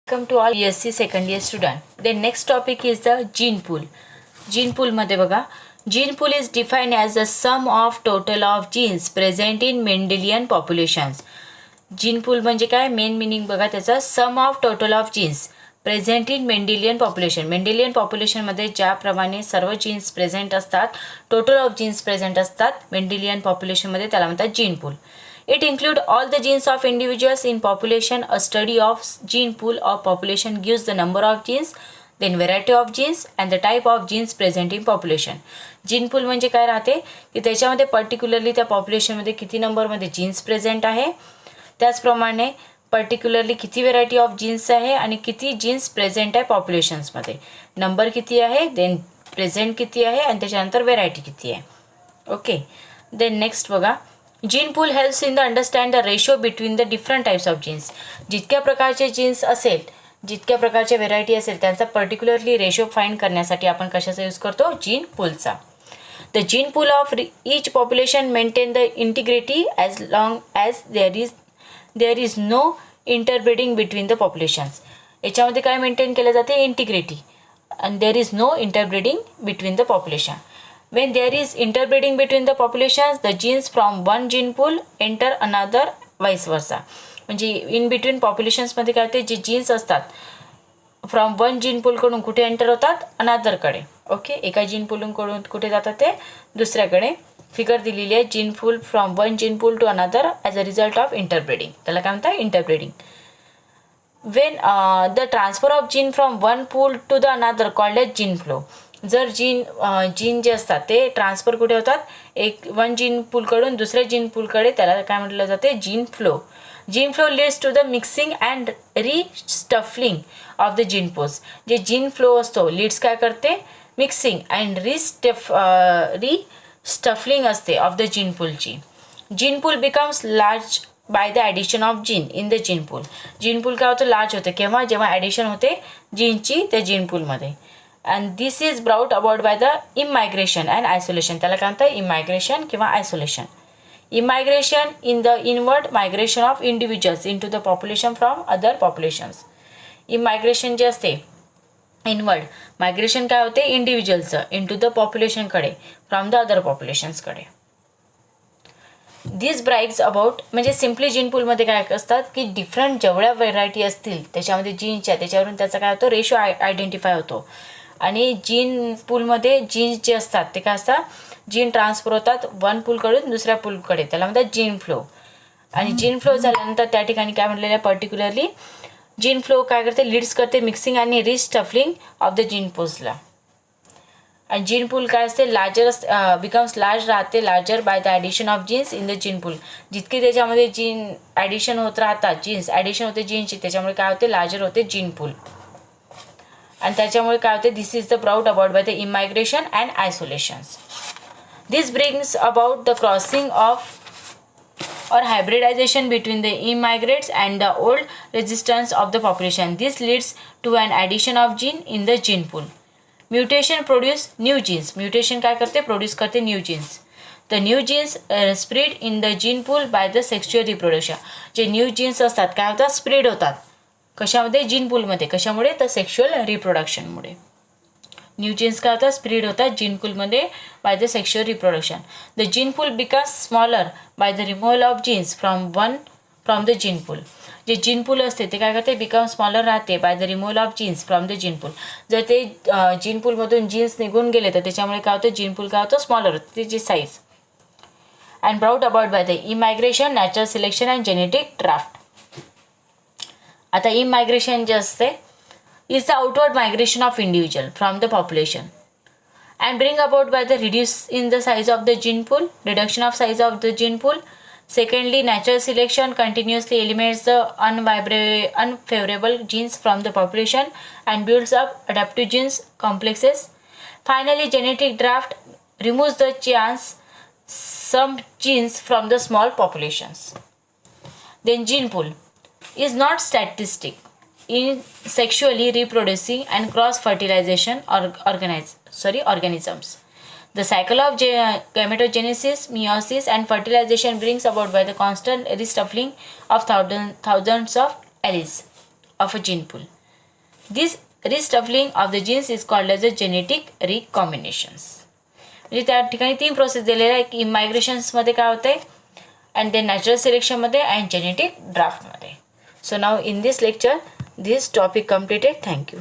Welcome to all BSc second year student. The next topic is the gene pool. Gene pool मध्ये बघा, gene pool is defined as the sum of total of genes present in Mendelian populations. Gene pool म्हणजे काय, main meaning बघा त्याचा, sum of total of genes present in Mendelian population. Mendelian पॉप्युलेशनमध्ये ज्याप्रमाणे सर्व genes present असतात, total of genes present असतात Mendelian पॉप्युलेशनमध्ये, त्याला म्हणतात gene pool. It includes all the genes of individuals in population. A study of gene pool of population gives the number of genes, then variety of genes and the type of genes present in population. Gene pool म्हणजे काय राहते की त्याच्यामध्ये particularly त्या पॉप्युलेशनमध्ये किती नंबरमध्ये jeans present आहे, त्याचप्रमाणे पर्टिक्युलरली किती व्हेरायटी ऑफ जीन्स आहे आणि किती जीन्स प्रेझेंट आहे पॉप्युलेशन्समध्ये, नंबर किती आहे, देन प्रेझेंट किती आहे आणि त्याच्यानंतर व्हेरायटी किती आहे. ओके, देन नेक्स्ट बघा, gene pool helps in the understand the ratio between the different types of genes. जितक्या प्रकारचे जीन्स असेल, जितक्या प्रकारच्या व्हेरायटी असेल, त्यांचा पर्टिक्युलरली रेशो फाइंड करण्यासाठी आपण कशाचा यूज करतो, जीन पूलचा. The gene pool of each population maintain the integrity as long as there is no interbreeding between the populations. याच्यामध्ये काय मेंटेन केलं जाते, integrity, and there is no interbreeding between the population. When there is interbreeding between the populations, the genes from one gene pool enter another, vice versa. म्हणजे in between पॉप्युलेशन्समध्ये काय होते, जे jeans असतात from one gene पूलकडून कुठे enter होतात, अनादरकडे. Okay, एका gene पूलकडून कुठे जातात ते दुसऱ्याकडे. फिगर दिलेली आहे, gene pool from one gene pool to another as a result of interbreeding, त्याला काय म्हणतात, interbreeding. When the transfer of gene from one pool to the another called as gene flow. जर जीन जे असतात ते transfer कुठे होतात, एक वन जीन पूलकडून दुसऱ्या जीन पूलकडे, त्याला काय म्हटलं जाते, gene flow. Gene flow leads to the mixing and reshuffling of the gene pools. जे जीन फ्लो असतो, लीड्स काय करते, मिक्सिंग अँड रिस्टफलिंग असते ऑफ द जीन पूलची. Gene pool becomes large by the addition of gene in the gene pool. Gene pool काय होतं, large होते केव्हा, जेव्हा ॲडिशन होते जीनची त्या जीन पूलमध्ये. And this is brought about by the immigration and isolation. त्याला काय म्हणतात, इमायग्रेशन किंवा isolation. Immigration in the inward migration of individuals into the population from other populations. Immigration जे असते, इनवर्ड मायग्रेशन काय होते, इंडिव्हिज्युअलचं इन टू द पॉप्युलेशनकडे फ्रॉम द अदर पॉप्युलेशन्सकडे. दिस ब्राईक्स अबाउट, म्हणजे सिम्पली जीन पूलमध्ये काय असतात की डिफरंट जेवढ्या व्हेरायटी असतील त्याच्यामध्ये जीनच्या, त्याच्यावरून त्याचा काय होतो, रेशो आयडेंटिफाय होतो. आणि जीन पूलमध्ये जीन्स जे असतात ते काय असतात, जीन ट्रान्सफर होतात वन पूलकडून दुसऱ्या पूलकडे, त्याला म्हणतात जीन फ्लो. आणि जीन फ्लो झाल्यानंतर त्या ठिकाणी काय म्हटलेलं आहे, पर्टिक्युलरली जीन फ्लो काय करते, लीड्स करते मिक्सिंग आणि रिस्टफलिंग ऑफ द जीन पोल्सला. आणि जीन पूल काय असते, लार्जर बिकम्स लार्ज राहते, larger by the addition of genes in the gene pool. जितके त्याच्यामध्ये जीन ॲडिशन होत राहतात, जीन्स ॲडिशन होते जीनची, त्याच्यामुळे काय होते, लार्जर होते जीन पूल. आणि त्याच्यामुळे काय होते, this is the brought about by the immigration and isolations. This brings about the crossing of or hybridization between the immigrants and the old resistance of the population. This leads to an addition of gene in the gene pool. Mutation produce new genes. Mutation काय करते, produce करते new genes. The new genes spread in the gene pool by the sexual reproduction. जे new jeans असतात काय होतात, spread होतात कशामध्ये, gene पूलमध्ये. कशामुळे, तर सेक्शुअल रिप्रोडक्शनमुळे. न्यू जीन्स काय होतात, स्प्रेड होतात जीन पूलमध्ये by the sexual reproduction. The gene pool becomes smaller by the removal of genes from the gene pool. जे जीन पूल असते ते काय करते, बिकम स्मॉलर राहते by the removal of genes from the gene pool. जर ते gene पूलमधून jeans निघून गेले तर त्याच्यामुळे काय होतं, जीन पूल काय होतं, स्मॉलर होतं त्याची size. And brought about by the immigration, natural selection and genetic draft. आता इमायग्रेशन जे असते is the outward migration of individual from the population and bring about by the reduce in the size of the gene pool, reduction of size of the gene pool. Secondly, natural selection continuously eliminates the unfavorable genes from the population and builds up adaptive genes complexes. Finally, genetic draft removes the chance some genes from the small populations. Then gene pool is not statistic in sexually reproducing and cross-fertilization organisms. The cycle of gametogenesis, meiosis and fertilization brings about by the constant reshuffling of thousands of alleles of a gene pool. This reshuffling of the genes is called as a genetic recombinations. म्हणजे त्या ठिकाणी 3 process दिलेल्या आहे की मायग्रेशन्समध्ये काय होतं आहे and then natural सिलेक्शनमध्ये अँड जेनेटिक ड्राफ्टमध्ये. So now in this lecture this topic completed. Thank you.